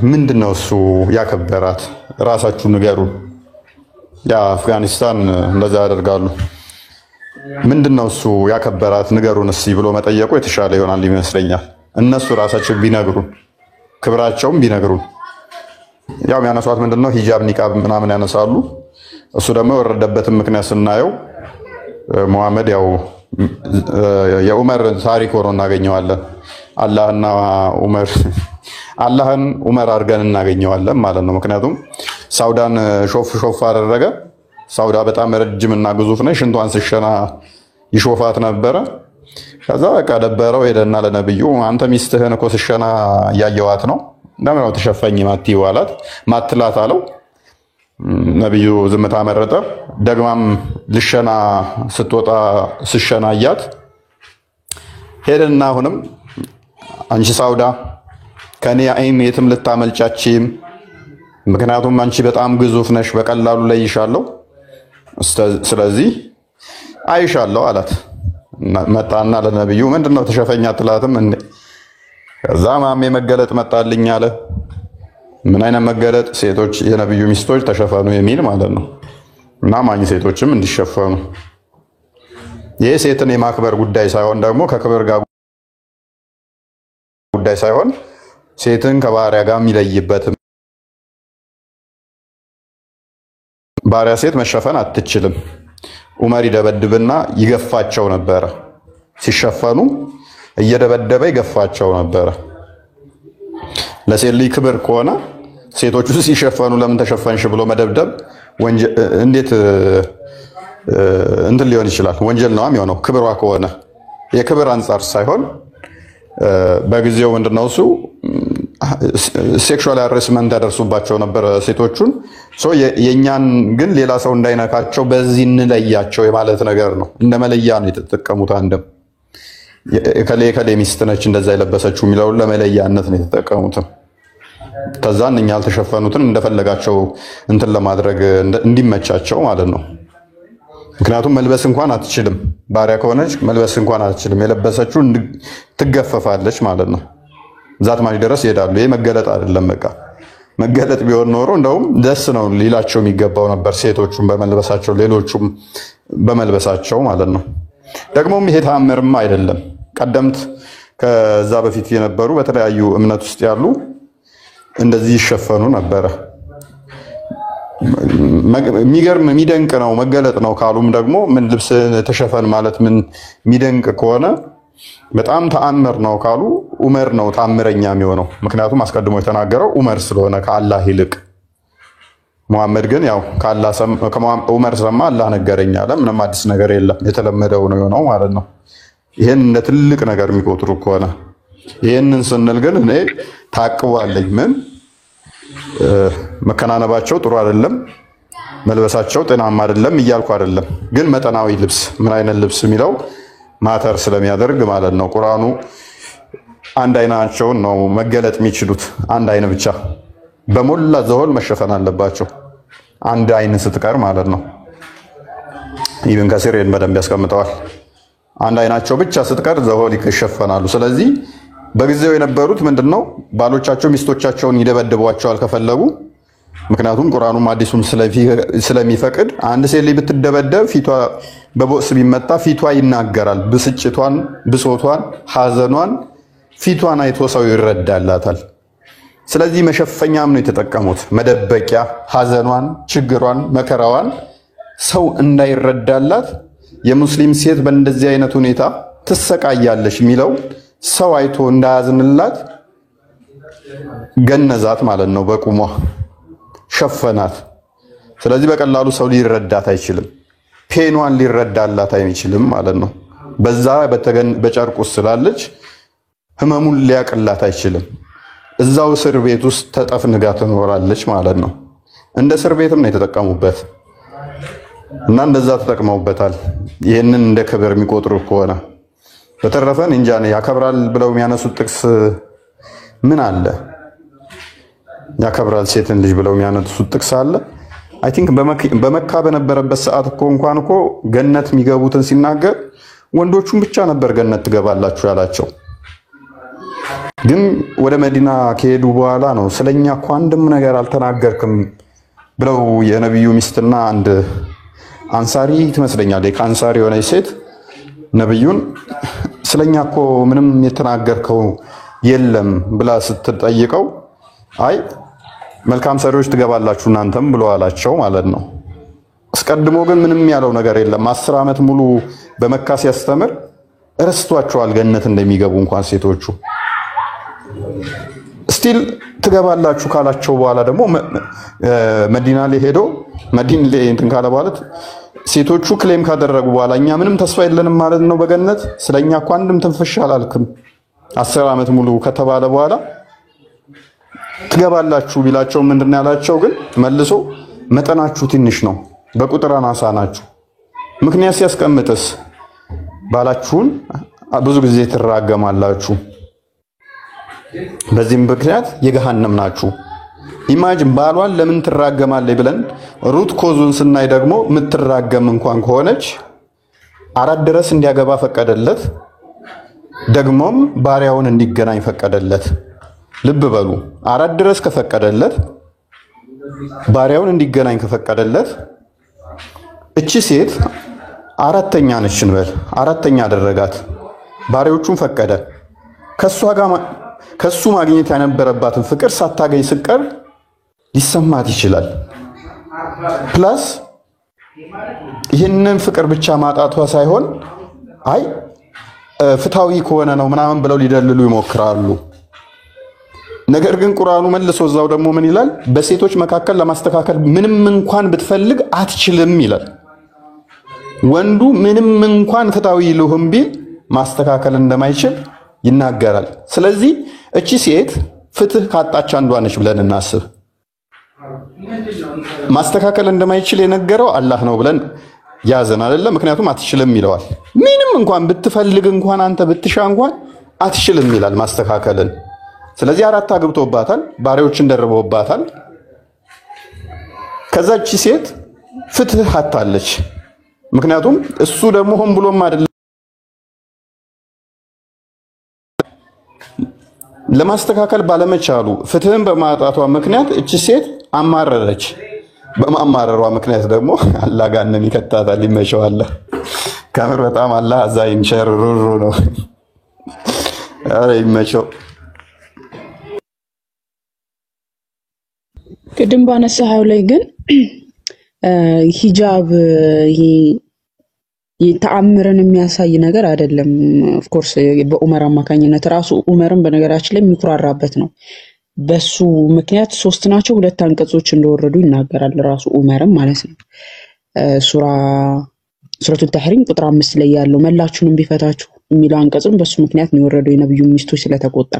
ምንድነው እሱ ያከበራት ራሳችሁ ንገሩ። ያ አፍጋኒስታን እንደዛ ያደርጋሉ። ምንድነው እሱ ያከበራት ንገሩን እስኪ ብሎ መጠየቁ የተሻለ ይሆናል ይመስለኛል። እነሱ ራሳቸው ቢነግሩ ክብራቸውም ቢነግሩ። ያው የሚያነሷት ምንድነው ሂጃብ ኒቃብ ምናምን ያነሳሉ። እሱ ደግሞ የወረደበትን ምክንያት ስናየው ሙሐመድ ያው የዑመር ታሪክ ሆኖ እናገኘዋለን። አላህን ዑመር አድርገን እናገኘዋለን ማለት ነው። ምክንያቱም ሳውዳን ሾፍ አደረገ። ሳውዳ በጣም ረጅምና ግዙፍ ነች። ሽንቷን ስሸና ይሾፋት ነበረ። ከዛ በቃ ደበረው ሄደና ለነብዩ አንተ ሚስትህን እኮ ስሸና እያየዋት ነው፣ ለምን ነው ተሸፈኝ ማትይው አላት። ማትላት አለው። ነብዩ ዝምታ መረጠ። ደግማም ልሸና ስትወጣ ስሸና አያት። ሄደና አሁንም አንቺ ሳውዳ ከኔ አይን የትም ልታመልጫችም፣ ምክንያቱም አንቺ በጣም ግዙፍ ነሽ፣ በቀላሉ ለይሻለሁ፣ ስለዚህ አይሻለሁ አላት። መጣና ለነብዩ ምንድነው ተሸፈኛ አትላትም እንዴ? ከዛ ማሜ መገለጥ መጣልኝ አለ። ምን አይነት መገለጥ? ሴቶች የነብዩ ሚስቶች ተሸፈኑ የሚል ማለት ነው። እና ማኝ ሴቶችም እንዲሸፈኑ። ይሄ ሴትን የማክበር ጉዳይ ሳይሆን ደግሞ ከክብር ጋር ጉዳይ ሳይሆን ሴትን ከባሪያ ጋር የሚለይበት። ባሪያ ሴት መሸፈን አትችልም። ዑመር ይደበድብና ይገፋቸው ነበረ። ሲሸፈኑ እየደበደበ ይገፋቸው ነበረ። ለሴት ልጅ ክብር ከሆነ ሴቶቹ ሲሸፈኑ ለምን ተሸፈንሽ ብሎ መደብደብ እንዴት እንትን ሊሆን ይችላል? ወንጀል ነው የሚሆነው። ክብሯ ከሆነ የክብር አንጻር ሳይሆን በጊዜው ምንድነው እሱ ሴክሹዋል ሃራስመንት ያደርሱባቸው ነበር ሴቶቹን። የኛን ግን ሌላ ሰው እንዳይነካቸው በዚህ እንለያቸው የማለት ነገር ነው። እንደ መለያ ነው የተጠቀሙት። አንድም ከሌ ሚስት ነች እንደዛ የለበሰችው የሚለውን ለመለያነት ነው የተጠቀሙት። ከዛን እኛ ያልተሸፈኑትን እንደፈለጋቸው እንትን ለማድረግ እንዲመቻቸው ማለት ነው። ምክንያቱም መልበስ እንኳን አትችልም። ባሪያ ከሆነች መልበስ እንኳን አትችልም። የለበሰችው ትገፈፋለች ማለት ነው። ዛት ማጅ ድረስ ይሄዳሉ። ይሄ መገለጥ አይደለም። በቃ መገለጥ ቢሆን ኖሮ እንደውም ደስ ነው ሊላቸው የሚገባው ነበር፣ ሴቶቹም በመልበሳቸው ሌሎቹም በመልበሳቸው ማለት ነው። ደግሞም ይሄ ተአምርም አይደለም። ቀደምት ከዛ በፊት የነበሩ በተለያዩ እምነት ውስጥ ያሉ እንደዚህ ይሸፈኑ ነበረ። የሚገርም የሚደንቅ ነው መገለጥ ነው ካሉም ደግሞ ምን ልብስ ተሸፈን ማለት ምን የሚደንቅ ከሆነ በጣም ተአምር ነው ካሉ ዑመር ነው ተአምረኛ የሚሆነው። ምክንያቱም አስቀድሞ የተናገረው ዑመር ስለሆነ ከአላህ ይልቅ። ሙሐመድ ግን ያው ዑመር ሰማ አላህ ነገረኝ አለ። ምንም አዲስ ነገር የለም፣ የተለመደው ነው የሆነው ማለት ነው። ይሄን እንደ ትልቅ ነገር የሚቆጥሩ ከሆነ ይሄንን ስንል ግን እኔ ታቅቧለኝ። ምን መከናነባቸው ጥሩ አይደለም፣ መልበሳቸው ጤናማ አይደለም እያልኩ አይደለም። ግን መጠናዊ ልብስ ምን አይነት ልብስ የሚለው ማተር ስለሚያደርግ ማለት ነው። ቁርአኑ አንድ አይናቸውን ነው መገለጥ የሚችሉት፣ አንድ አይን ብቻ በሞላ ዘሆል መሸፈን አለባቸው። አንድ አይን ስትቀር ማለት ነው። ኢብን ከሲር በደንብ ያስቀምጠዋል። አንድ አይናቸው ብቻ ስትቀር ዘሆል ይሸፈናሉ። ስለዚህ በጊዜው የነበሩት ምንድነው ባሎቻቸው ሚስቶቻቸውን ይደበድቧቸዋል ከፈለጉ። ምክንያቱም ቁርአኑም አዲሱም ስለሚፈቅድ አንድ ሴት ልጅ ብትደበደብ ፊቷ በቦክስ ቢመታ ፊቷ ይናገራል። ብስጭቷን፣ ብሶቷን፣ ሐዘኗን ፊቷን አይቶ ሰው ይረዳላታል። ስለዚህ መሸፈኛም ነው የተጠቀሙት፣ መደበቂያ ሐዘኗን፣ ችግሯን፣ መከራዋን ሰው እንዳይረዳላት የሙስሊም ሴት በእንደዚህ አይነት ሁኔታ ትሰቃያለች የሚለው ሰው አይቶ እንዳያዝንላት ገነዛት ማለት ነው። በቁሟ ሸፈናት። ስለዚህ በቀላሉ ሰው ሊረዳት አይችልም። ፔኗን ሊረዳላት አይችልም ማለት ነው። በዛ በጨርቁ ስላለች ህመሙን ሊያቅላት አይችልም። እዛው እስር ቤት ውስጥ ተጠፍንጋ ትኖራለች ማለት ነው። እንደ እስር ቤትም ነው የተጠቀሙበት እና እንደዛ ተጠቅመውበታል። ይህንን እንደ ክብር የሚቆጥሩ ከሆነ በተረፈን እንጃ ነው ያከብራል ብለው የሚያነሱት ጥቅስ ምን አለ? ያከብራል ሴትን ልጅ ብለው የሚያነሱት ጥቅስ አለ? አይ ቲንክ በመካ በነበረበት ሰዓት እንኳን ገነት የሚገቡትን ሲናገር ወንዶቹን ብቻ ነበር ገነት ትገባላችሁ ያላቸው። ግን ወደ መዲና ከሄዱ በኋላ ነው ስለኛ እኮ አንድም ነገር አልተናገርክም ብለው የነብዩ ሚስትና አንድ አንሳሪ ትመስለኛለች ከአንሳሪ የሆነች ሴት ነብዩን ስለኛ እኮ ምንም የተናገርከው የለም ብላ ስትጠይቀው አይ መልካም ሰሪዎች ትገባላችሁ እናንተም ብሎ አላቸው ማለት ነው። አስቀድሞ ግን ምንም ያለው ነገር የለም። 10 ዓመት ሙሉ በመካ ሲያስተምር እረስቷቸዋል ገነት እንደሚገቡ እንኳን ሴቶቹ። ስቲል ትገባላችሁ ካላቸው በኋላ ደግሞ መዲና ላይ ሄዶ መዲና ላይ እንትን ካለ በኋላ ሴቶቹ ክሌም ካደረጉ በኋላ እኛ ምንም ተስፋ የለንም ማለት ነው በገነት ስለኛ እኮ አንድም ትንፍሽ አላልክም 10 ዓመት ሙሉ ከተባለ በኋላ ትገባላችሁ ቢላቸው ምንድነው ያላቸው? ግን መልሶ መጠናችሁ ትንሽ ነው፣ በቁጥር አናሳ ናችሁ። ምክንያት ሲያስቀምጥስ ባላችሁን ብዙ ጊዜ ትራገማላችሁ፣ በዚህም ምክንያት የገሃነም ናችሁ። ኢማጂን ባሏን ለምን ትራገማለች ብለን ሩት ኮዙን ስናይ ደግሞ ምትራገም እንኳን ከሆነች 4 ድረስ እንዲያገባ ፈቀደለት፣ ደግሞም ባሪያውን እንዲገናኝ ፈቀደለት። ልብ በሉ 4 ድረስ ከፈቀደለት ባሪያውን እንዲገናኝ ከፈቀደለት እቺ ሴት አራተኛ ነች እንበል፣ አራተኛ አደረጋት። ባሪያዎቹን ፈቀደ። ከሱ ማግኘት የነበረባትን ፍቅር ሳታገኝ ስቀር ሊሰማት ይችላል። ፕላስ ይህንን ፍቅር ብቻ ማጣቷ ሳይሆን አይ ፍታዊ ከሆነ ነው ምናምን ብለው ሊደልሉ ይሞክራሉ። ነገር ግን ቁርአኑ መልሶ እዛው ደግሞ ምን ይላል? በሴቶች መካከል ለማስተካከል ምንም እንኳን ብትፈልግ አትችልም ይላል። ወንዱ ምንም እንኳን ፍታዊ ልሁም ቢል ማስተካከል እንደማይችል ይናገራል። ስለዚህ እቺ ሴት ፍትህ ካጣች አንዷ ነች ብለን እናስብ። ማስተካከል እንደማይችል የነገረው አላህ ነው ብለን ያዘን አይደለም? ምክንያቱም አትችልም ይለዋል። ምንም እንኳን ብትፈልግ እንኳን አንተ ብትሻ እንኳን አትችልም ይላል ማስተካከልን። ስለዚህ 4 አግብቶባታል፣ ባሪያዎችን ደርቦባታል። ከዛች ሴት ፍትህ አጣለች። ምክንያቱም እሱ ደግሞ ሆን ብሎም አይደለም ለማስተካከል ባለመቻሉ ፍትህን በማጣቷ ምክንያት እቺ ሴት አማረረች። በማማረሯ ምክንያት ደግሞ አላህ ጋንም ይከታታል። ይመቸዋል። ከምር በጣም አላህ አዛኝ ቸር ሩሩ ነው። አረ ይመቸው። ቅድም ባነሳው ላይ ግን ሂጃብ ይሄ ተአምረን የሚያሳይ ነገር አይደለም። ኦፍ ኮርስ በኡመር አማካኝነት ራሱ ኡመርን በነገራችን ላይ የሚኩራራበት ነው። በሱ ምክንያት 3 ናቸው 2 አንቀጾች እንደወረዱ ይናገራል ራሱ ኡመርም ማለት ነው። ሱረቱል ተህሪም ቁጥር 5 ላይ ያለው መላችሁንም ቢፈታችሁ የሚለው አንቀጽም በሱ ምክንያት ነው የወረደው የነብዩ ሚስቶች ስለተቆጣ።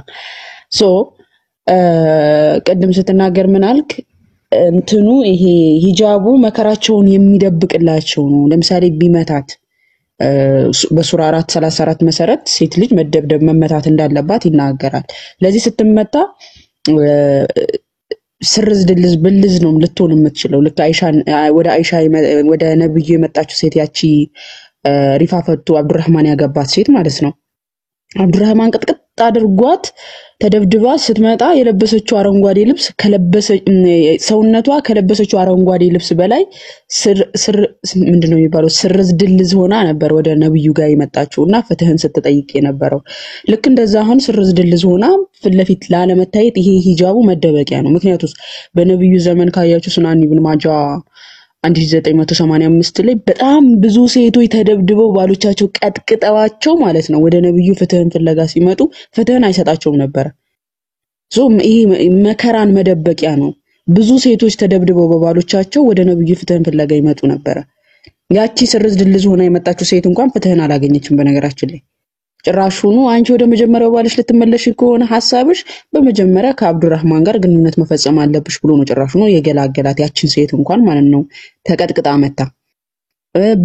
ቀደም ስትናገር ምን አልክ? እንትኑ ይሄ ሂጃቡ መከራቸውን የሚደብቅላቸው ነው። ለምሳሌ ቢመታት በሱራ 4:34 መሰረት ሴት ልጅ መደብደብ መመታት እንዳለባት ይናገራል። ለዚህ ስትመታ ስርዝ ድልዝ ብልዝ ነው ልትሆን የምትችለው። ልክ ወደ ነብዩ የመጣችው ሴት ያቺ ሪፋፈቱ አብዱራህማን ያገባት ሴት ማለት ነው። አብዱራህማን ቅጥቅጥ አድርጓት ተደብድባ ስትመጣ የለበሰችው አረንጓዴ ልብስ ሰውነቷ ከለበሰችው አረንጓዴ ልብስ በላይ ምንድነው የሚባለው ስርዝ ድልዝ ሆና ነበር ወደ ነብዩ ጋር የመጣችውና ፍትህን ስትጠይቅ የነበረው። ልክ እንደዛ አሁን ስርዝ ድልዝ ሆና ፍለፊት ላለመታየት ይሄ ሂጃቡ መደበቂያ ነው። ምክንያቱም በነብዩ ዘመን ካያችሁ ሱናን ኢብኑ ማጃ 1985 ላይ በጣም ብዙ ሴቶች ተደብድበው ባሎቻቸው ቀጥቅጠዋቸው ማለት ነው ወደ ነብዩ ፍትህን ፍለጋ ሲመጡ ፍትህን አይሰጣቸውም ነበር። ይሄ መከራን መደበቂያ ነው። ብዙ ሴቶች ተደብድበው በባሎቻቸው ወደ ነብዩ ፍትህን ፍለጋ ይመጡ ነበር። ያቺ ስርዝ ድልዝ ሆና የመጣችው ሴት እንኳን ፍትህን አላገኘችም። በነገራችን ላይ ጭራሹኑ አንቺ ወደ መጀመሪያው ባልሽ ልትመለሽ ከሆነ ሐሳብሽ በመጀመሪያ ከአብዱራህማን ጋር ግንኙነት መፈጸም አለብሽ ብሎ ነው ጭራሹኑ የገላገላት ያቺን ሴት እንኳን ማለት ነው ተቀጥቅጣ መታ።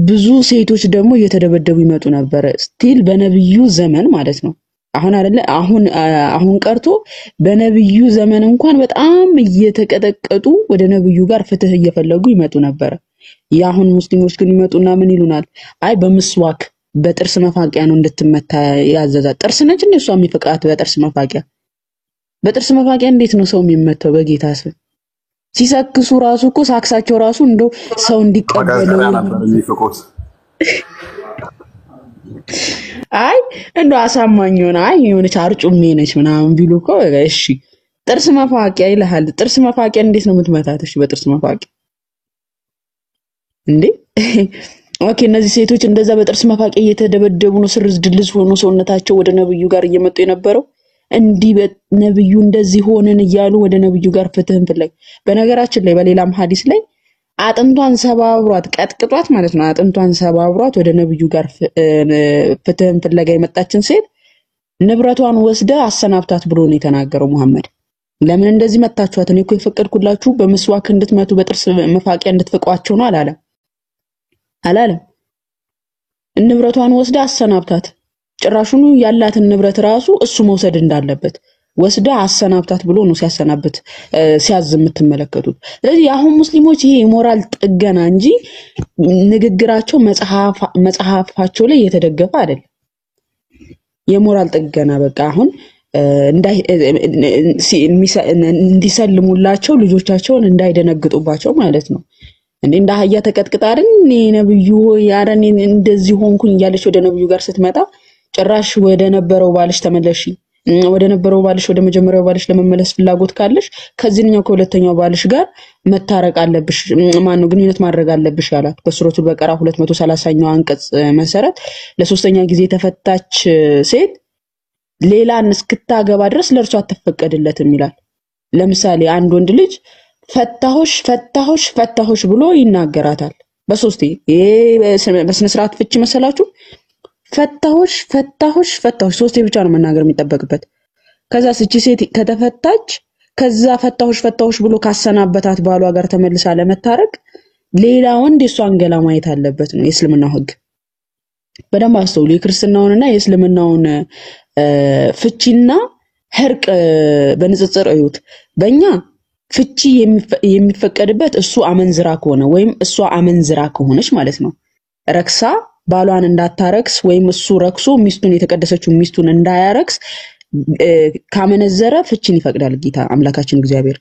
ብዙ ሴቶች ደግሞ እየተደበደቡ ይመጡ ነበር ስቲል በነብዩ ዘመን ማለት ነው። አሁን አይደለ አሁን ቀርቶ በነብዩ ዘመን እንኳን በጣም እየተቀጠቀጡ ወደ ነብዩ ጋር ፍትህ እየፈለጉ ይመጡ ነበር። ያሁን ሙስሊሞች ግን ይመጡና ምን ይሉናል? አይ በምስዋክ በጥርስ መፋቂያ ነው እንድትመታ ያዘዛት። ጥርስ ነች እንዴ እሷ የሚፈቃት በጥርስ መፋቂያ? በጥርስ መፋቂያ እንዴት ነው ሰው የሚመታው? በጌታ ስም ሲሰክሱ ራሱ እኮ ሳክሳቸው ራሱ እንደው ሰው እንዲቀበለው አይ እንደው አሳማኝ ሆነ አይ የሆነች አርጩሜ ነች ምናምን ቢሉ እኮ እሺ። ጥርስ መፋቂያ ይልሃል። ጥርስ መፋቂያ እንዴት ነው የምትመታት? እሺ በጥርስ መፋቂያ እንዴ? ኦኬ እነዚህ ሴቶች እንደዛ በጥርስ መፋቂያ እየተደበደቡ ነው ስርዝ ድልዝ ሆኖ ሰውነታቸው ወደ ነብዩ ጋር እየመጡ የነበረው እንዲህ ነብዩ እንደዚህ ሆነን እያሉ ወደ ነብዩ ጋር ፍትህን ፍለጋ። በነገራችን ላይ በሌላም ሐዲስ ላይ አጥንቷን ሰባብሯት ቀጥቅጧት ማለት ነው። አጥንቷን ሰባብሯት ወደ ነብዩ ጋር ፍትህን ፍለጋ የመጣችን ሴት ንብረቷን ወስደ አሰናብታት ብሎ ነው የተናገረው መሐመድ። ለምን እንደዚህ መታችኋት? እኔ እኮ የፈቀድኩላችሁ በመስዋክ እንድትመቱ በጥርስ መፋቂያ እንድትፈቋቸው ነው አላለም። ንብረቷን ወስደ አሰናብታት። ጭራሹኑ ያላትን ንብረት ራሱ እሱ መውሰድ እንዳለበት ወስደ አሰናብታት ብሎ ነው ሲያሰናብት ሲያዝ የምትመለከቱት። ስለዚህ አሁን ሙስሊሞች ይሄ ሞራል ጥገና እንጂ ንግግራቸው መጽሐፋቸው ላይ የተደገፈ አይደለም። የሞራል ጥገና በቃ አሁን እንዲሰልሙላቸው ልጆቻቸውን እንዳይደነግጡባቸው ማለት ነው። እንደ አህያ ተቀጥቅጣ አይደል ነብዩ ያረን እንደዚህ ሆንኩኝ እያለች ወደ ነብዩ ጋር ስትመጣ ጭራሽ ወደ ነበረው ባልሽ ተመለሺ፣ ወደ ነበረው ባልሽ ወደ መጀመሪያው ባልሽ ለመመለስ ፍላጎት ካለሽ ከዚህኛው ከሁለተኛው ባልሽ ጋር መታረቅ አለብሽ፣ ማነው ግንኙነት ማድረግ አለብሽ ያላት በሱረቱል በቀራ 230ኛው አንቀጽ መሰረት ለሶስተኛ ጊዜ ተፈታች ሴት ሌላን እስክታገባ ድረስ ለእርሷ አትፈቀድለትም ይላል። ለምሳሌ አንድ ወንድ ልጅ ፈታሆሽ ብሎ ይናገራታል በሶስቴ። ይሄ በስነ ስርዓት ፍቺ መሰላችሁ? ፈታሆሽ ሶስቴ ብቻ ነው መናገር የሚጠበቅበት። ከዛ እቺ ሴት ከተፈታች ከዛ ፈታሆሽ ብሎ ካሰናበታት ባሏ ጋር ተመልሳ ለመታረቅ ሌላ ወንድ የሷን ገላ ማየት አለበት ነው የእስልምናው ህግ። በደንብ አስተውሉ። የክርስትናውንና የእስልምናውን ፍቺና ህርቅ በንጽጽር እዩት። በእኛ ፍቺ የሚፈቀድበት እሱ አመንዝራ ከሆነ ወይም እሷ አመንዝራ ከሆነች ማለት ነው። ረክሳ ባሏን እንዳታረክስ ወይም እሱ ረክሶ ሚስቱን የተቀደሰችው ሚስቱን እንዳያረክስ ካመነዘረ ፍቺን ይፈቅዳል ጌታ አምላካችን እግዚአብሔር።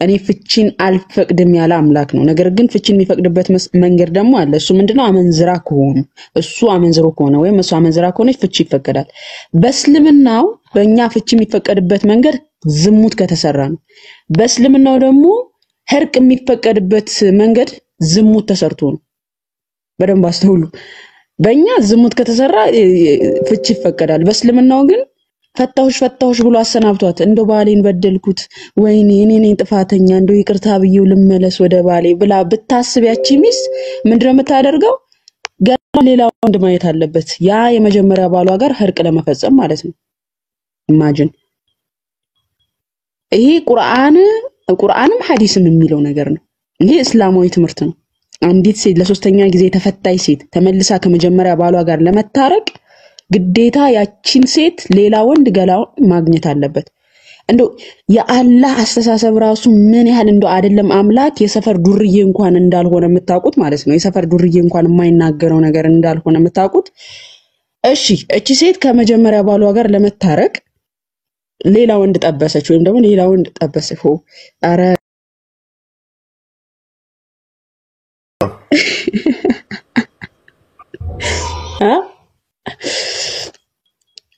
እኔ ፍቺን አልፈቅድም ያለ አምላክ ነው። ነገር ግን ፍቺን የሚፈቅድበት መንገድ ደግሞ አለ። እሱ ምንድነው? አመንዝራ ከሆኑ እሱ አመንዝሮ ከሆነ ወይም እሱ አመንዝራ ከሆነች ፍቺ ይፈቀዳል። በእስልምናው በእኛ ፍቺ የሚፈቀድበት መንገድ ዝሙት ከተሰራ ነው። በእስልምናው ደግሞ ህርቅ የሚፈቀድበት መንገድ ዝሙት ተሰርቶ ነው። በደንብ አስተውሉ። በእኛ ዝሙት ከተሰራ ፍቺ ይፈቀዳል። በእስልምናው ግን ፈታሁሽ ብሎ አሰናብቷት እንደው ባሌን በደልኩት ወይኔ እኔ ነኝ ጥፋተኛ እንደው ይቅርታ ብዬው ልመለስ ወደ ባሌ ብላ ብታስብ ያቺ ሚስት ምንድነው የምታደርገው? ገና ሌላ ወንድ ማየት አለበት። ያ የመጀመሪያ ባሏ ጋር ህርቅ ለመፈጸም ማለት ነው። ኢማጂን። ይሄ ቁርአንም ሐዲስም የሚለው ነገር ነው። ይሄ እስላማዊ ትምህርት ነው። አንዲት ሴት ለሶስተኛ ጊዜ ተፈታይ ሴት ተመልሳ ከመጀመሪያ ባሏ ጋር ለመታረቅ ግዴታ ያቺን ሴት ሌላ ወንድ ገላው ማግኘት አለበት። እንደው የአላህ አስተሳሰብ ራሱ ምን ያህል እንደው አይደለም አምላክ የሰፈር ዱርዬ እንኳን እንዳልሆነ የምታውቁት ማለት ነው። የሰፈር ዱርዬ እንኳን የማይናገረው ነገር እንዳልሆነ የምታውቁት። እሺ እቺ ሴት ከመጀመሪያ ባሏ ጋር ለመታረቅ ሌላ ወንድ ጠበሰች ወይም ደግሞ ሌላ ወንድ ጠበሰች። አረ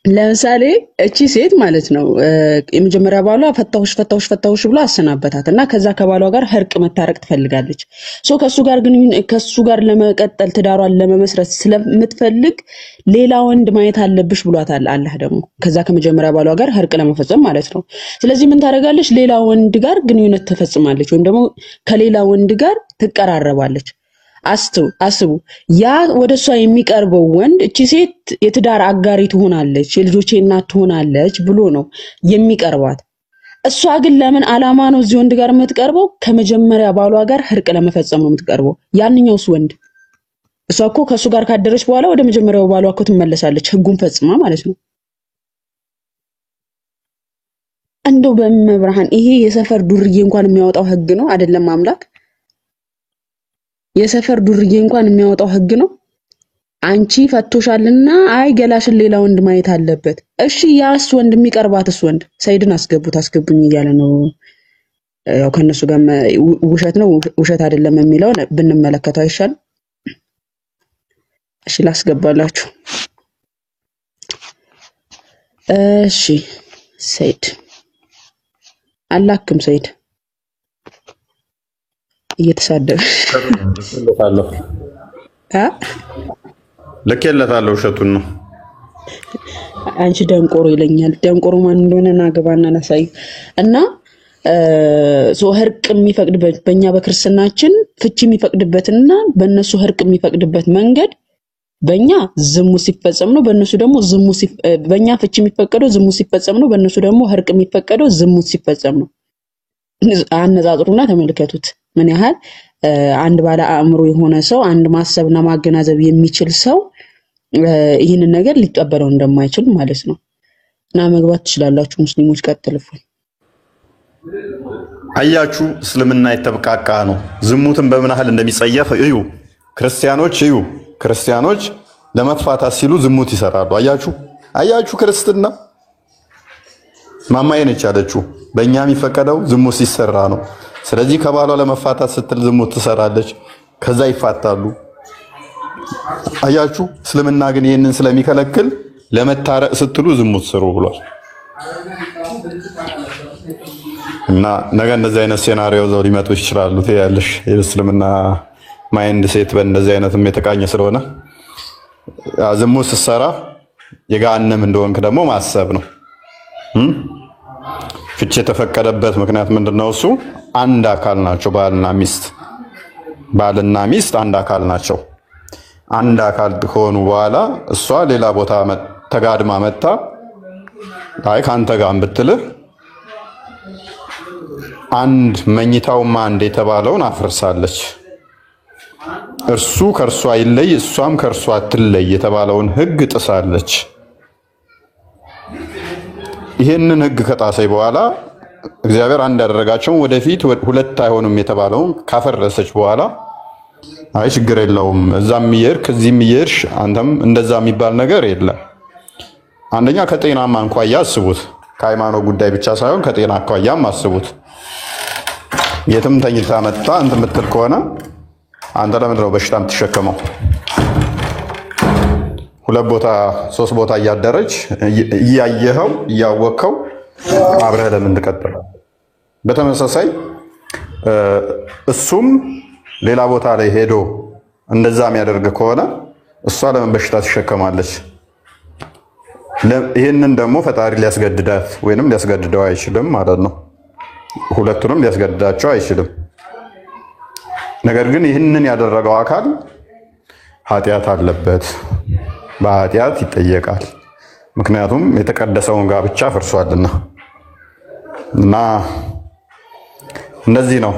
ለምሳሌ እቺ ሴት ማለት ነው የመጀመሪያ ባሏ ፈታሁሽ ብሎ አሰናበታትና ከዛ ከባሏ ጋር ህርቅ መታረቅ ትፈልጋለች። ከሱ ጋር ለመቀጠል ትዳሯን ለመመስረት ስለምትፈልግ ሌላ ወንድ ማየት አለብሽ ብሏታል አላህ ደግሞ ከዛ ከመጀመሪያ ባሏ ጋር ህርቅ ለመፈጸም ማለት ነው። ስለዚህ ምን ታደርጋለች? ሌላ ወንድ ጋር ግንኙነት ትፈጽማለች ወይም ደግሞ ከሌላ ወንድ ጋር ትቀራረባለች። አስቡ ያ ወደሷ የሚቀርበው ወንድ እቺ ሴት የትዳር አጋሪ ትሆናለች የልጆቼ እናት ትሆናለች ብሎ ነው የሚቀርባት። እሷ ግን ለምን አላማ ነው እዚህ ወንድ ጋር የምትቀርበው? ከመጀመሪያ ባሏ ጋር ህርቅ ለመፈጸም ነው የምትቀርበው። ያንኛውስ ወንድ እሷ እኮ ከሱ ጋር ካደረች በኋላ ወደ መጀመሪያው ባሏ እኮ ትመለሳለች ህጉን ፈጽማ ማለት ነው። እንደው በመብርሃን ይሄ የሰፈር ዱርዬ እንኳን የሚያወጣው ህግ ነው አይደለም አምላክ? የሰፈር ዱርዬ እንኳን የሚያወጣው ህግ ነው አንቺ ፈቶሻልና አይ ገላሽን ሌላ ወንድ ማየት አለበት። እሺ ያስ ወንድ የሚቀርባትስ ወንድ ሰይድን አስገቡኝ እያለ ነው። ያው ከነሱ ጋር ውሸት ነው ውሸት አይደለም የሚለውን ብንመለከተው አይሻል? እሺ ላስገባላችሁ። እሺ ሰይድ አላክም ሰይድ እየተሳደበ ልኬለታለሁ ውሸቱን ነው። አንቺ ደንቆሮ ይለኛል። ደንቆሮ ማን እንደሆነ ናገባና ላሳይ እና ህርቅ የሚፈቅድበት በእኛ በክርስትናችን ፍቺ የሚፈቅድበትና በእነሱ ህርቅ የሚፈቅድበት መንገድ በእኛ ዝሙት ሲፈጸም ነው፣ በእነሱ ደግሞ በእኛ ፍቺ የሚፈቀደው ዝሙት ሲፈጸም ነው፣ በእነሱ ደግሞ ህርቅ የሚፈቀደው ዝሙት ሲፈጸም ነው። አነጻጽሩና ተመልከቱት ምን ያህል አንድ ባለ አእምሮ የሆነ ሰው አንድ ማሰብና ማገናዘብ የሚችል ሰው ይህንን ነገር ሊቀበለው እንደማይችል ማለት ነው። እና መግባት ትችላላችሁ ሙስሊሞች ቀጥልፉ። አያችሁ እስልምና የተበቃቃ ነው። ዝሙትን በምን ያህል እንደሚጸየፍ እዩ። ክርስቲያኖች ለመፋታት ሲሉ ዝሙት ይሰራሉ። አያችሁ ክርስትና ማማዬ ነች ያለችው በእኛ የሚፈቀደው ዝሙት ሲሰራ ነው። ስለዚህ ከባሏ ለመፋታት ስትል ዝሙት ትሰራለች፣ ከዛ ይፋታሉ። አያችሁ እስልምና ግን ይህንን ስለሚከለክል ለመታረቅ ስትሉ ዝሙት ስሩ ብሏል። እና ነገ እንደዚህ አይነት ሴናሪዮ ዘው ሊመጡ ይችላሉ። ያለሽ የእስልምና ማይንድ ሴት በእንደዚህ አይነትም የተቃኘ ስለሆነ ዝሙት ስትሰራ የገሃነም እንደሆንክ ደግሞ ማሰብ ነው። ፍቺ የተፈቀደበት ምክንያት ምንድነው? እሱ አንድ አካል ናቸው። ባልና ሚስት አንድ አካል ናቸው። አንድ አካል ከሆኑ በኋላ እሷ ሌላ ቦታ ተጋድማ መጣ አይ ካንተ ጋር ብትልህ አንድ መኝታውማ አንድ የተባለውን አፍርሳለች። እርሱ ከርሷ ይለይ እሷም ከርሷ ትለይ የተባለውን ህግ ጥሳለች። ይሄንን ህግ ከጣሰይ በኋላ እግዚአብሔር አንድ ያደረጋቸው ወደፊት ሁለት አይሆንም የተባለውን ካፈረሰች በኋላ አይ ችግር የለውም እዛም ይየርክ እዚህም ይየርሽ አንተም እንደዛ የሚባል ነገር የለም። አንደኛ ከጤናማ አንኳያ አስቡት። ከሃይማኖት ጉዳይ ብቻ ሳይሆን ከጤና አኳያም አስቡት። የትም ተኝታ መጣ አንተ የምትል ከሆነ አንተ ለምንድን ነው በሽታ የምትሸከመው? ሁለት ቦታ ሶስት ቦታ እያደረች እያየኸው እያወቅኸው አብረህ ለምን ትቀጥላለህ? በተመሳሳይ እሱም ሌላ ቦታ ላይ ሄዶ እንደዛ የሚያደርግ ከሆነ እሷ ለምን በሽታ ትሸከማለች? ይህንን ደግሞ ፈጣሪ ሊያስገድዳት ወይንም ሊያስገድደው አይችልም ማለት ነው። ሁለቱንም ሊያስገድዳቸው አይችልም። ነገር ግን ይህንን ያደረገው አካል ኃጢአት አለበት፣ በኃጢአት ይጠየቃል። ምክንያቱም የተቀደሰውን ጋብቻ ፈርሷልና። እና እንደዚህ ነው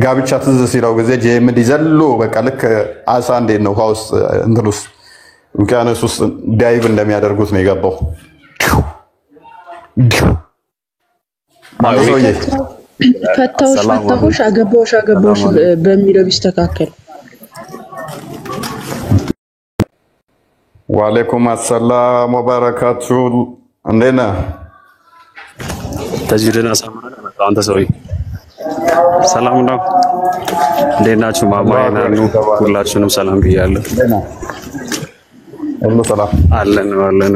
ጋብቻ ትዝ ሲለው ጊዜ ጄምዲ ዘሎ በቃ ልክ አሳ እንዴት ነው ውሃ ውስጥ እንትን ውስጥ ውቅያኖስ ውስጥ ዳይቭ እንደሚያደርጉት ነው የገባው። ፈታሁሽ አገባሁሽ በሚለው ቢስተካከል። ወአለይኩም አሰላም ወበረካቱ። እንዴት ነህ? ተጅዊድን አሳምረን መጣው። አንተ ሰውዬ ሰላም ነው? እንዴት ናችሁ? ማማዬናኑ ሁላችሁንም ሰላም ብያለሁ። ሁሉ ሰላም አለን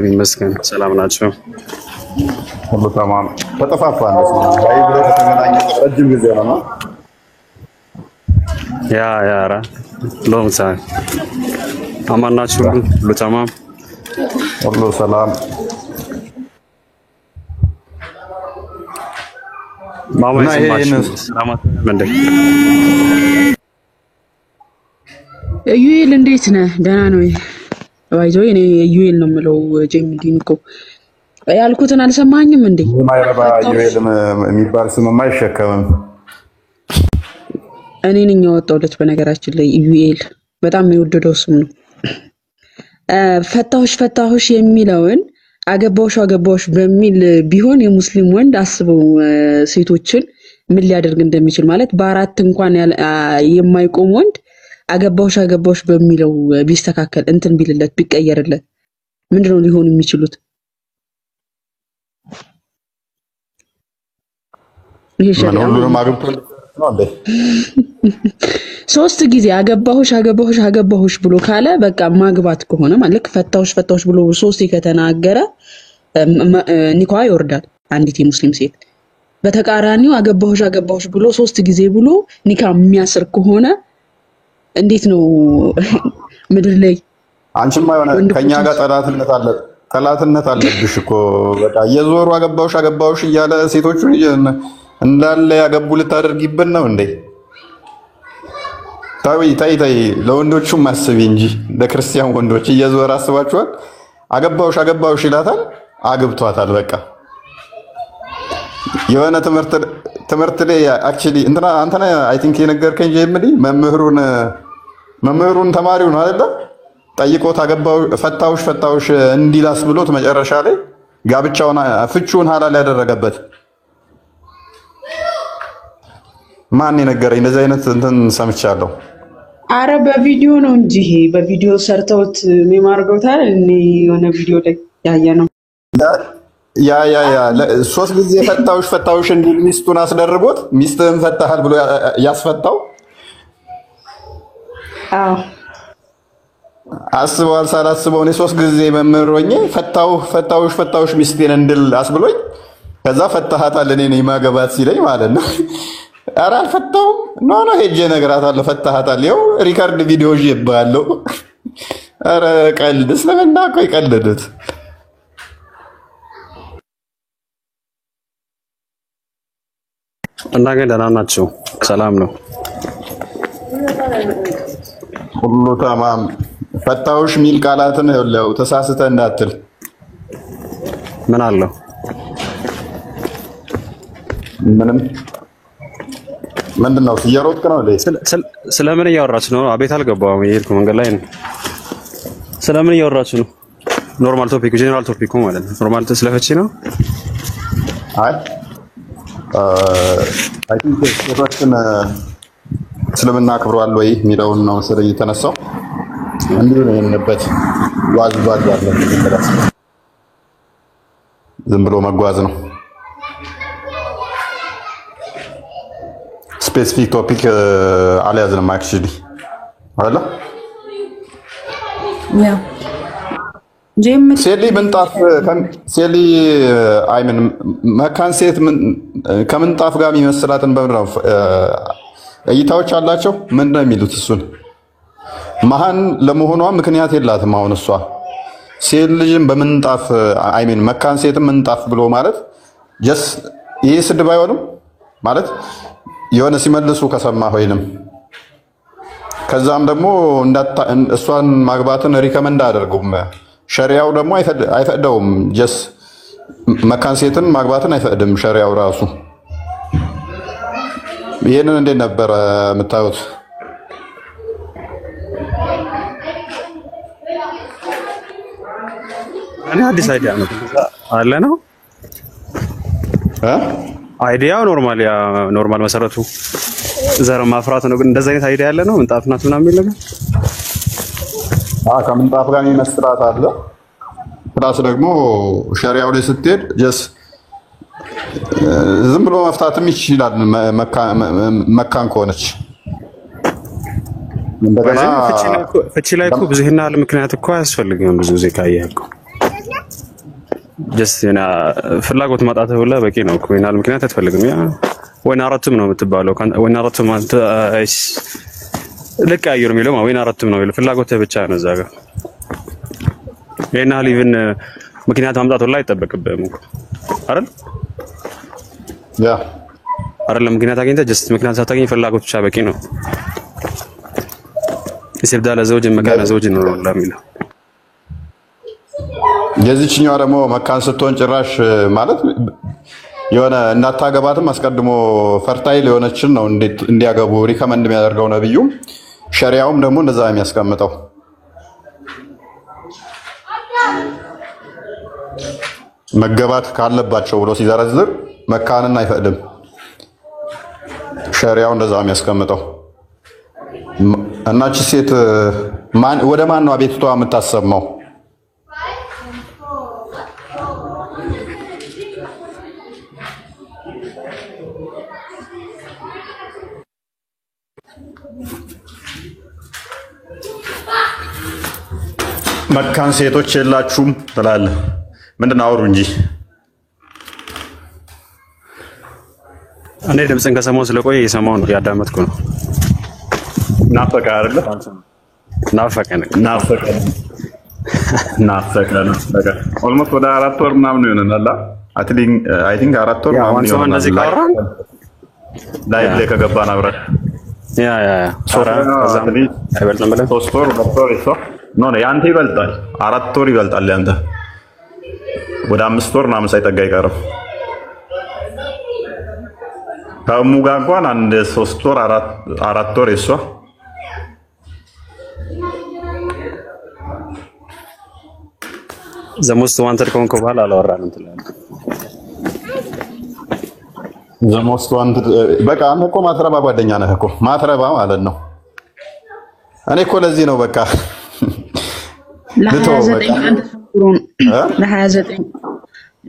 ይመስገን። ሰላም ናችሁ? ሁሉ ተማም። ተጠፋፋን ነው ላይ ብሎ ከተገናኘ ረጅም ጊዜ ነው። ያ ሎንግ ታይም። አማን ናችሁ? ሁሉ ተማም፣ ሁሉ ሰላም። ማማዬ ሰላማት መንደ ዩኤል እንዴት ነህ? ደህና ነው ባይዞ እኔ ዩኤል ነው የምለው። ጄምዲን እኮ ያልኩትን አልሰማኝም እንዴ? ማይረባ ዩኤል የሚባል ስምማ አይሸከምም። እኔ ነኝ ያወጣሁለት። በነገራችን ላይ ዩኤል በጣም የወደደው ስም ነው። ፈታሁሽ የሚለውን አገባሁሽ በሚል ቢሆን የሙስሊም ወንድ አስበው ሴቶችን ምን ሊያደርግ እንደሚችል ማለት በአራት እንኳን የማይቆም ወንድ አገባሁሽ በሚለው ቢስተካከል እንትን ቢልለት ቢቀየርለት ምንድነው ሊሆን የሚችሉት? ይሄ ምን ሸሪዓ ሁሉንም አግብቶ ነው እንዴ? 3 ጊዜ አገባሁሽ ብሎ ካለ በቃ ማግባት ከሆነ ማለት ፈታሁሽ ብሎ 3 ከተናገረ ኒኳ ይወርዳል አንዲት የሙስሊም ሴት። በተቃራኒው አገባሁሽ ብሎ 3 ጊዜ ብሎ ኒካ የሚያስር ከሆነ እንዴት ነው ምድር ላይ? አንቺማ የሆነ ከኛ ጋር ጠላትነት አለብሽ እኮ በቃ እየዞሩ አገባሁሽ እያለ ሴቶቹን እንዳለ ያገቡ ልታደርጊብን ነው እንዴ? ታይ ለወንዶቹም አስቢ እንጂ ለክርስቲያን ወንዶች እየዞረ አስባችኋል? አገባሁሽ ይላታል፣ አግብቷታል። በቃ የሆነ ትምህርት ላይ አክቹሊ እንትና አንተና አይ ቲንክ የነገርከኝ ጀምሪ መምህሩን ተማሪው ነው አይደል? ጠይቆት ፈታውሽ እንዲላስ ብሎት መጨረሻ ላይ ጋብቻውን ፍቹን ሐላል ያደረገበት ማን የነገረኝ? እንደዚህ አይነት እንትን ሰምቻለሁ። አረ በቪዲዮ ነው እንጂ በቪዲዮ ሰርተውት ሜማርገውታል። እኔ የሆነ ቪዲዮ ላይ ያየ ነው። ያ 3 ጊዜ ፈታውሽ እንዲል ሚስቱን አስደርጎት ሚስትህን ፈታሃል ብሎ ያስፈታው። አዎ አስበዋል። ሳላስበው እኔ 3 ጊዜ መምህር ሆኜ ፈታውሽ ሚስቴን እንድል አስብሎኝ ከዛ ፈታሃታል እኔ ነኝ ማገባት ሲለኝ ማለት ነው። ኧረ አልፈታውም። ኖ ሄጄ እነግራታለሁ ፈታሃታል። ይኸው ሪካርድ ቪዲዮ ይባለው። ኧረ ቀልድ ስለምና እኮ ይቀልዱት። እና ግን ደህና ናቸው፣ ሰላም ነው ሁሉ ተማም። ፈታውሽ ሚል ቃላትን ይኸውልህ ተሳስተህ እንዳትል። ምን አለው? ምንድን ነው እየሮጥክ ነው እንዴ? ስለምን እያወራችሁ ነው? አቤት አልገባሁም። እየሄድኩ መንገድ ላይ ነው። ስለምን እያወራችሁ ነው? ኖርማል ቶፒክ ጄኔራል ቶፒኩ ማለት ነው። ኖርማል ስለፈቺ ነው። አይ ቲንክ ሴቶችን እስልምና አክብሯል ወይ የሚለውን ነው ስለ የተነሳው። እንዲሁ ነው የሆነበት። ዋዝ ያለ ዝም ብሎ መጓዝ ነው። ስፔሲፊክ ቶፒክ አልያዝንም አክቹሊ አይደል? ያ ሴሊ አይምን መካን ሴት ከምንጣፍ ጋር የሚመስላትን በምንድን ነው እይታዎች አላቸው። ምንድን ነው የሚሉት? እሱን መሀን ለመሆኗ ምክንያት የላትም። አሁን እሷ ሴት ልጅን በምንጣፍ አይምን መካን ሴትም ምንጣፍ ብሎ ማለት ጀስ ይሄ ስድብ አይሆንም ማለት የሆነ ሲመልሱ ከሰማ ወይንም ከዛም ደግሞ እሷን ማግባትን ሪከመንድ አደርጉም። ሸሪያው ደግሞ አይፈቅደውም። ጀስ መካን ሴትን ማግባትን አይፈቅድም ሸሪያው ራሱ። ይሄንን እንዴት ነበር የምታዩት? እኔ አዲስ አይዲያ ነው አለ ነው አይዲያው ኖርማል መሰረቱ ዘር ማፍራት ነው። ግን እንደዚህ አይነት አይዲያ ያለ ነው ምንጣፍ ናት ምናምን የሚል ነገር ከምንጣፍ ጋር የሚመስላት አለ። ፕላስ ደግሞ ሸሪያው ላይ ስትሄድ ጀስ ዝም ብሎ መፍታትም ይችላል መካን ከሆነች። እንደገና ፍቺ ላይ እኮ ብዙ ይሄን ያህል ምክንያት እኮ አያስፈልግም። ብዙ ጊዜ ካየህ እኮ ጀስት ፍላጎት ማጣት ሁላ በቂ ነው እኮ። ይሄን ያህል ምክንያት አትፈልግም። ያ ወይን አራቱም ነው የምትባለው። ወይን አራቱም አንተ ልቀያየር የሚለው ወይን አራቱም ነው ፍላጎት ብቻ ነው እዛ ጋር። ይሄን ያህል ኢቭን ምክንያት ማምጣት ሁላ አይጠበቅብህም እኮ አይደል? ያ አይደለም ምክንያት አግኝተህ ጀስት ምክንያት ሳታገኝ ፍላጎት ብቻ በቂ ነው። ይስብዳለ ዘውጅ መካነ ዘውጅ ነው ለሚለው የዚህኛው ደግሞ መካን ስትሆን ጭራሽ ማለት የሆነ እንዳታገባትም አስቀድሞ ፈርታይል የሆነችን ነው እንዲያገቡ ሪከመንድ የሚያደርገው ነብዩ። ሸሪያውም ደግሞ እንደዛ የሚያስቀምጠው መገባት ካለባቸው ብሎ ሲዘረዝር መካንን አይፈቅድም ሸሪያው። እንደዛ የሚያስቀምጠው እናቺ ሴት ወደ ማን ነው አቤቱታ የምታሰማው? መካን ሴቶች የላችሁም ትላለህ። ምንድን ነው አውሩ እንጂ። እኔ ድምፅን ከሰማሁ ስለቆየ እየሰማሁ ነው፣ ያዳመጥኩ ነው። ናፈቀ አይደለ? ናፈቀን በቃ ኦልሞስት ወደ 4 ወር ምናምን ይሆነናል። አይ ቲንክ 4 ወር ምናምን ይሆናል። እንደዚህ ካወራን ላይቭ ላይ ከገባን አብረን ሶራ ከዛም አይበልጥም ብለን 3 ወር 2 ወር ይሷ ኖ ያንተ ይበልጣል። 4 ወር ይበልጣል ያንተ። ወደ 5 ወር ምናምን ሳይጠጋ አይቀርም። ከእሙ ጋር እንኳን አንድ 3 ወር 4 ወር ይሷ። ዘሞስት ዋንተድ ከሆንክ በኋላ አላወራንም ትላለህ። ዘሞስት ዋንተድ በቃ አንተ እኮ ማትረባ ጓደኛ ነህ እኮ ማትረባ ማለት ነው። እኔ እኮ ለዚህ ነው በቃ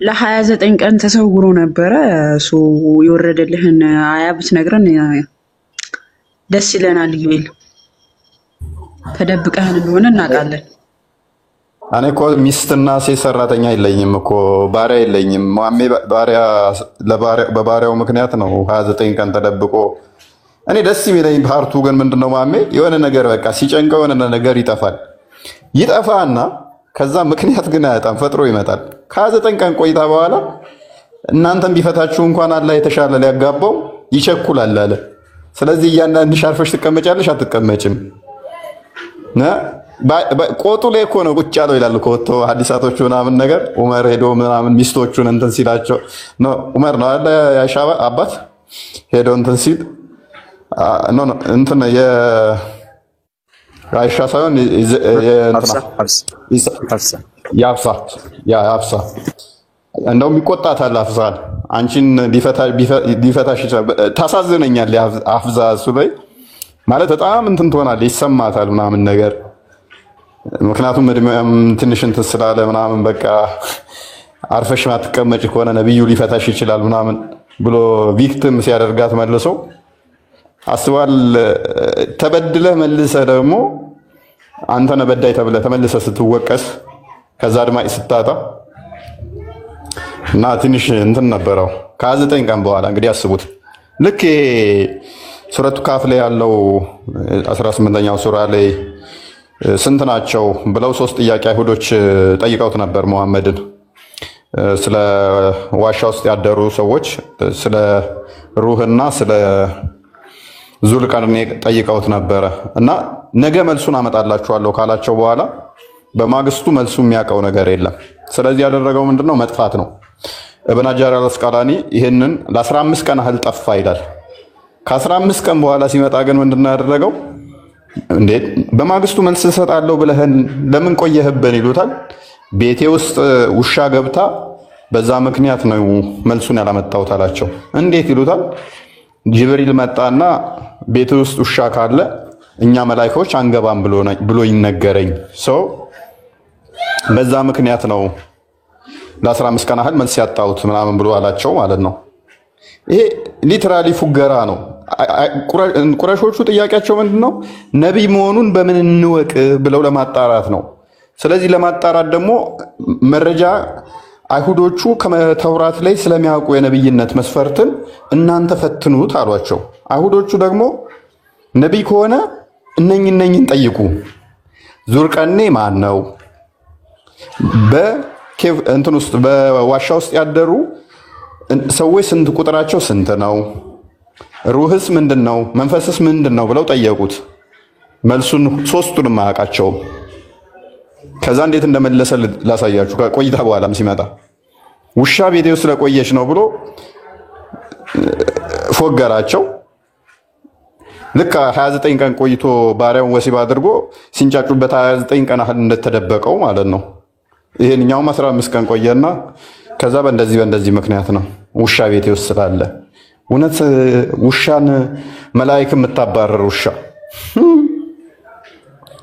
ለ29 ቀን ተሰውሮ ነበረ። እሱ የወረደልህን አያ ብትነግረን ደስ ይለናል። ይል ተደብቀህን እንደሆነ እናውቃለን። እኔ እኮ ሚስትና ሴት ሰራተኛ የለኝም እኮ ባሪያ የለኝም። ማሜ ባሪያ በባሪያው ምክንያት ነው 29 ቀን ተደብቆ። እኔ ደስ የሚለኝ ፓርቱ ግን ምንድነው ማሜ የሆነ ነገር በቃ ሲጨንቀው የሆነ ነገር ይጠፋና ከዛ ምክንያት ግን አያጣም፣ ፈጥሮ ይመጣል። ከ29 ቀን ቆይታ በኋላ እናንተም ቢፈታችሁ እንኳን አላህ የተሻለ ሊያጋባው ይቸኩላል አለ። ስለዚህ እያንዳንድሽ አርፈሽ ትቀመጫለሽ አትቀመጭም? ቆጡ ላይ እኮ ነው ቁጭ ያለው ይላል እኮ ወጥቶ ሐዲሳቶቹ ምናምን ነገር ዑመር ሄዶ ምናምን ሚስቶቹን እንትን ሲላቸው ነው። ዑመር ነው አለ ያሻ አባት ሄዶ እንትን ሲል እንትን የአይሻ ሳይሆን የሀፍሳ እንደውም ይቆጣታል። ሀፍሳን አንቺን ሊፈታሽ ታሳዝነኛል። ሀፍዛ እሱ ላይ ማለት በጣም እንትን ትሆናለች፣ ይሰማታል ምናምን ነገር ምክንያቱም እድሜም ትንሽ እንትን ስላለ ምናምን በቃ አርፈሽ ማትቀመጭ ከሆነ ነብዩ ሊፈታሽ ይችላል ምናምን ብሎ ቪክቲም ሲያደርጋት መልሶ አስባል። ተበድለህ መልሰህ ደግሞ አንተ ነህ በዳይ ተብለህ ተመልሰህ ስትወቀስ ከዛ አድማጭ ስታጣ እና ትንሽ እንትን ነበረው። ከ29 ቀን በኋላ እንግዲህ አስቡት። ልክ ሱረቱ ካፍ ላይ ያለው 18ኛው ሱራ ላይ ስንት ናቸው ብለው 3 ጥያቄ አይሁዶች ጠይቀውት ነበር መሐመድን። ስለ ዋሻ ውስጥ ያደሩ ሰዎች ስለ ሩህና ስለ ዙልቀርኔ ጠይቀውት ነበረ እና ነገ መልሱን አመጣላችኋለሁ ካላቸው በኋላ በማግስቱ መልሱ የሚያውቀው ነገር የለም። ስለዚህ ያደረገው ምንድነው? መጥፋት ነው። ኢብኑ ሐጀር አልአስቀላኒ ይሄንን ለ15 ቀን ያህል ጠፋ ይላል። ከ15 ቀን በኋላ ሲመጣ ግን ምንድነው ያደረገው? እንዴት በማግስቱ መልስ እሰጣለሁ ብለህን ለምን ቆየህብን ይሉታል። ቤቴ ውስጥ ውሻ ገብታ በዛ ምክንያት ነው መልሱን ያላመጣሁት አላቸው። እንዴት ይሉታል። ጅብሪል መጣና ቤት ውስጥ ውሻ ካለ እኛ መላእክቶች አንገባም ብሎ ይነገረኝ ሰው በዛ ምክንያት ነው ለ15 ቀን ያህል መልስ ያጣሁት ምናምን ብሎ አላቸው ማለት ነው። ይሄ ሊትራሊ ፉገራ ነው። ቁረሾቹ ጥያቄያቸው ምንድነው? ነቢይ መሆኑን በምን እንወቅ ብለው ለማጣራት ነው። ስለዚህ ለማጣራት ደግሞ መረጃ አይሁዶቹ ከተውራት ላይ ስለሚያውቁ የነብይነት መስፈርትን እናንተ ፈትኑት አሏቸው። አይሁዶቹ ደግሞ ነቢይ ከሆነ እነኝን ጠይቁ። ዙልቀርኔ ማን ነው? በኬቭ እንትን ውስጥ በዋሻ ውስጥ ያደሩ ሰዎች ስንት ቁጥራቸው ስንት ነው? ሩህስ ምንድነው? መንፈስስ ምንድነው ብለው ጠየቁት። መልሱን 3ቱንም አያውቃቸውም። ከዛ እንዴት እንደመለሰ ላሳያችሁ። ከቆይታ በኋላም ሲመጣ ውሻ ቤቴ ውስጥ ስለቆየች ነው ብሎ ፎገራቸው። ልክ 29 ቀን ቆይቶ ባሪያውን ወሲብ አድርጎ ሲንጫጩበት 29 ቀን ያህል እንደተደበቀው ማለት ነው። ይሄንኛውም 15 ቀን ቆየና ከዛ በእንደዚህ ምክንያት ነው ውሻ ቤቴ ውስጥ ስላለ። እውነት ውሻን መላእክት የምታባረር ውሻ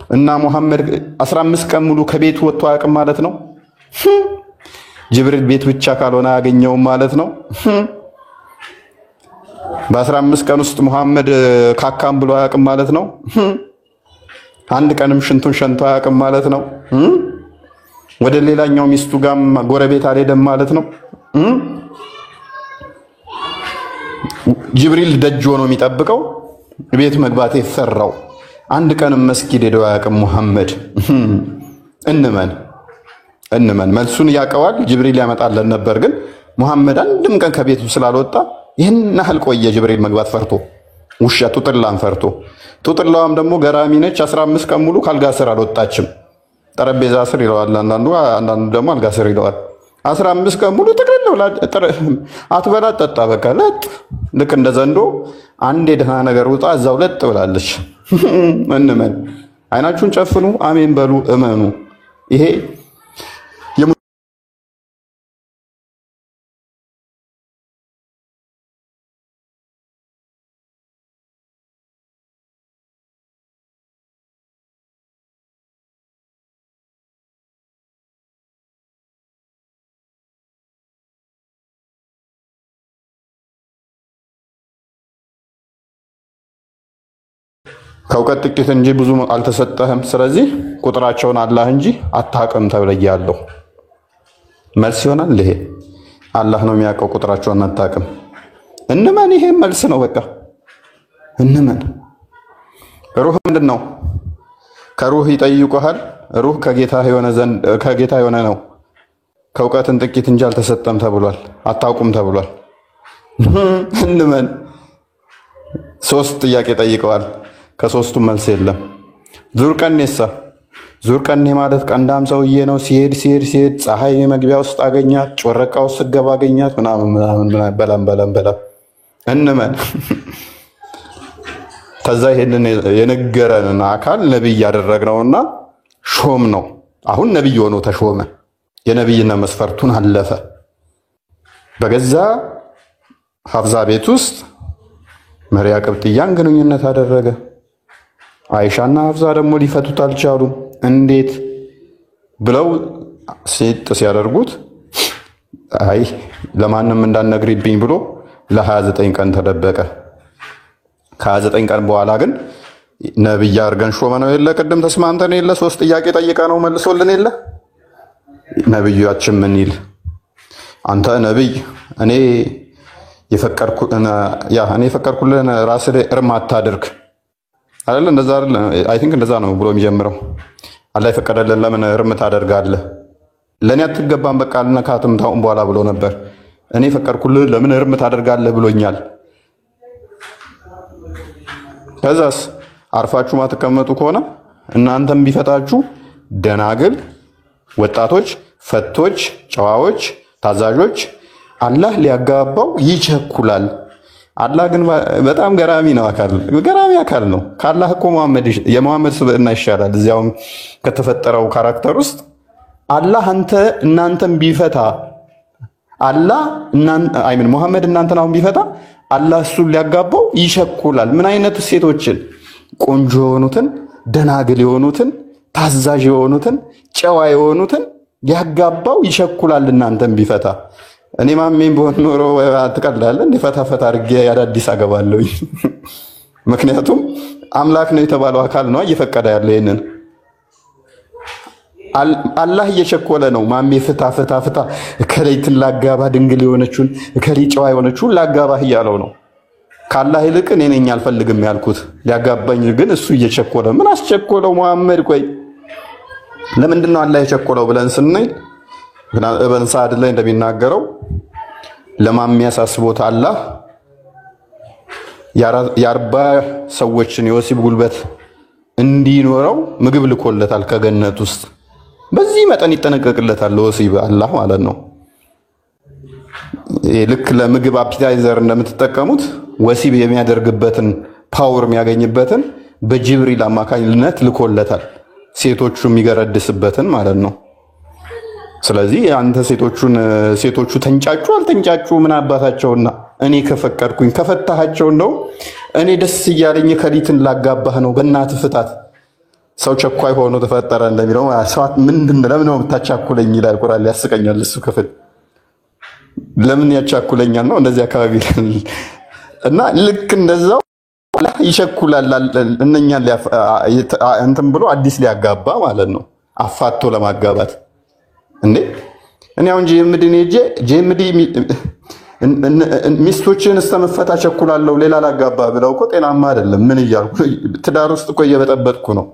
እና ሙሐመድ 15 ቀን ሙሉ ከቤቱ ወጥቶ አያውቅም ማለት ነው። ጅብሪል ቤት ብቻ ካልሆነ አያገኘውም ማለት ነው። በ15 ቀን ውስጥ ሙሐመድ ካካም ብሎ አያውቅም ማለት ነው። አንድ ቀንም ሽንቱን ሸንቶ አያውቅም ማለት ነው። ወደ ሌላኛው ሚስቱ ጋም ጎረቤት አልሄደም ማለት ነው። ጅብሪል ደጅ ሆኖ የሚጠብቀው ቤት መግባት የፈራው አንድ ቀንም መስጊድ ሄዶ አያውቅም ሙሐመድ። እንመን መልሱን ያውቀዋል። ጅብሪል ያመጣለን ነበር፣ ግን ሙሐመድ አንድም ቀን ከቤቱ ስላልወጣ ይህን ያህል ቆየ። ጅብሪል መግባት ፈርቶ ውሻ ጡጥላን ፈርቶ። ጡጥላዋም ደግሞ ገራሚ ነች። 15 ቀን ሙሉ ካልጋ ስር አልወጣችም። ጠረጴዛ ስር ይለዋል አንዳንዱ ደግሞ አልጋ ስር ይለዋል። 15 ቀን ሙሉ ጥቅልል ብላ አትበላ ጠጣ፣ በቃ ለጥ። ልክ እንደ ዘንዶ አንድ የደህና ነገር ውጣ እዛው ለጥ ብላለች። እንመን። አይናችሁን ጨፍኑ፣ አሜን በሉ፣ እመኑ። ይሄ ከእውቀት ጥቂት እንጂ ብዙ አልተሰጠህም። ስለዚህ ቁጥራቸውን አላህ እንጂ አታውቅም ተብለያለሁ። መልስ ይሆናል ይሄ። አላህ ነው የሚያውቀው፣ ቁጥራቸውን አታውቅም። እንመን። ይሄ መልስ ነው። በቃ እንመን። ሩህ ምንድን ነው? ከሩህ ይጠይቁሃል። ሩህ ከጌታ የሆነ ነው። ከእውቀትን ጥቂት እንጂ አልተሰጠም ተብሏል። አታውቁም ተብሏል። እንመን። 3 ጥያቄ ጠይቀዋል። ከ3ቱም መልስ የለም። ዙርቀኔ ማለት ቀንዳም ሰውዬ ነው። ሲሄድ ፀሐይ መግቢያ ውስጥ አገኛት፣ ጮረቃ ውስጥ ስገባ አገኛት ምናምን በለም። እንመን። ከዛ ይሄንን የነገረንን አካል ነብይ ያደረግነውና ሾም ነው። አሁን ነብይ ሆኖ ተሾመ። የነብይነት መስፈርቱን አለፈ። በገዛ ሐፍዛ ቤት ውስጥ መሪያ ቅብጥያን ግንኙነት አደረገ። አይሻና ሐፍዛ ደግሞ ሊፈቱት አልቻሉም። እንዴት ብለው ሴት ሲያደርጉት አይ ለማንም እንዳትነግሪብኝ ብሎ ለ29 ቀን ተደበቀ። ከ29 ቀን በኋላ ግን ነብይ አድርገን ሾመ ነው የለ። ቅድም ተስማምተን የለ 3 ጥያቄ ጠይቀ ነው መልሶልን የለ። ነብያችን ምን ይል? አንተ ነብይ እኔ የፈቀድኩልን ራስ ላይ እርም አታድርግ አይደል? እንደዛ አይደል? አይ ቲንክ እንደዛ ነው ብሎ የሚጀምረው። አላህ የፈቀደልን ለምን እርም ታደርጋለህ? ለኔ አትገባም በቃ አልነካትም ታውን በኋላ ብሎ ነበር። እኔ የፈቀድኩልን ለምን እርም ታደርጋለህ ብሎኛል። ከዛስ አርፋችሁ ማትቀመጡ ከሆነ እናንተም ቢፈታችሁ ደናግል፣ ወጣቶች፣ ፈቶች፣ ጨዋዎች፣ ታዛዦች አላህ ሊያጋባው ይቸኩላል። አላህ ግን በጣም ገራሚ አካል ነው። ከአላህ እኮ የመሐመድ ስብዕና ይሻላል። እዚያውም ከተፈጠረው ካራክተር ውስጥ አላህ እናንተን ቢፈታ መሐመድ እናንተን አሁን ቢፈታ አላህ እሱን ሊያጋባው ይቸኩላል። ምን አይነት ሴቶችን? ቆንጆ የሆኑትን፣ ደናግል የሆኑትን፣ ታዛዥ የሆኑትን፣ ጨዋ የሆኑትን ሊያጋባው ይቸኩላል እናንተን ቢፈታ። እኔ ማሜን በሆን ኖሮ አትቀላለህ እንደ ፈታ አድርጌ አዳዲስ አገባለሁኝ። ምክንያቱም አምላክ ነው የተባለው አካል ነው እየፈቀደ ያለ። ይሄንን አላህ እየቸኮለ ነው። ማሜ ፍታ ከሌትን ላጋባ፣ ድንግል የሆነችውን ከሌ ጨዋ የሆነችውን ላጋባህ እያለው ነው። ካላህ ይልቅ እኔ ነኝ አልፈልግም ያልኩት ሊያጋባኝ፣ ግን እሱ እየቸኮለ። ምን አስቸኮለው መሐመድ? ቆይ ለምንድን ነው አላህ የቸኮለው ብለን ስንል ኢብን ሰዓድ ላይ እንደሚናገረው ለማሜ ያሳስቦት አላህ የ40 ሰዎችን የወሲብ ጉልበት እንዲኖረው ምግብ ልኮለታል ከገነት ውስጥ። በዚህ መጠን ይጠነቀቅለታል ለወሲብ አላህ ማለት ነው። ልክ ለምግብ አፒታይዘር እንደምትጠቀሙት ወሲብ የሚያደርግበትን ፓወር የሚያገኝበትን በጅብሪል አማካኝነት ልኮለታል፣ ሴቶቹ የሚገረድስበትን ማለት ነው። ስለዚህ አንተ ሴቶቹ ተንጫጩ አልተንጫጩ ምን አባታቸውና፣ እኔ ከፈቀድኩኝ ከፈታሃቸው ነው። እኔ ደስ እያለኝ ከሊትን ላጋባህ ነው። በእናትህ ፍታት። ሰው ቸኳይ ሆኖ ተፈጠረ እንደሚለው ሰዓት ምንድነው ለምን ነው የምታቻኩለኝ ይላል ቁርአን። ያስቀኛል እሱ ክፍል ለምን ያቻኩለኛል ነው እንደዚህ አካባቢ እና ልክ እንደዛው ይሸኩላል እነኛን እንትን ብሎ አዲስ ሊያጋባ ማለት ነው አፋቶ ለማጋባት እንዴ እኔ አሁን ጄምዲ ሚስቶችን እስተመፈታ ቸኩላለሁ ሌላ ላጋባ ብለው እኮ ጤናማ አይደለም። ምን እያልኩ ትዳር ውስጥ እኮ እየበጠበጥኩ ነው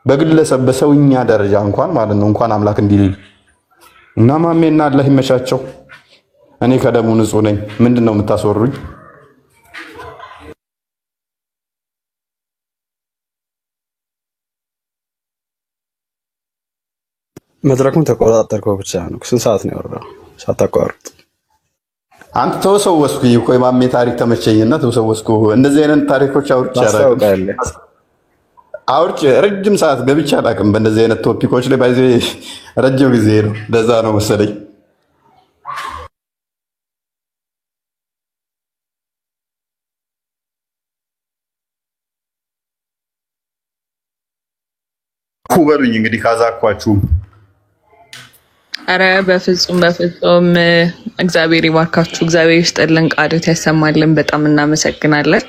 በግለሰብ በሰውኛ ደረጃ እንኳን ማለት ነው እንኳን አምላክ እንዲልል እና ማሜና አላህ ይመቻቸው። እኔ ከደሙ ንጹህ ነኝ። ምንድነው የምታስወሩኝ? መድረኩን ተቆጣጠርከው ብቻ ነው። ስንት ሰዓት ነው ያወራው? ሳታቋርጥ አንተ ተወሰወስኩ እኮ የማሜ ታሪክ ተመቸኝና ተወሰወስኩ። እንደዚህ አይነት ታሪኮች አውርቼ ረጅም ሰዓት ገብቼ አላውቅም በእንደዚህ አይነት ቶፒኮች ላይ ባይዘ ረጅም ጊዜ ነው። ለዛ ነው መሰለኝ ኩበሉኝ እንግዲህ ካዛኳችሁ። አረ በፍጹም እግዚአብሔር ይባርካችሁ፣ እግዚአብሔር ይስጥልን፣ ቃልት ያሰማልን። በጣም እናመሰግናለን።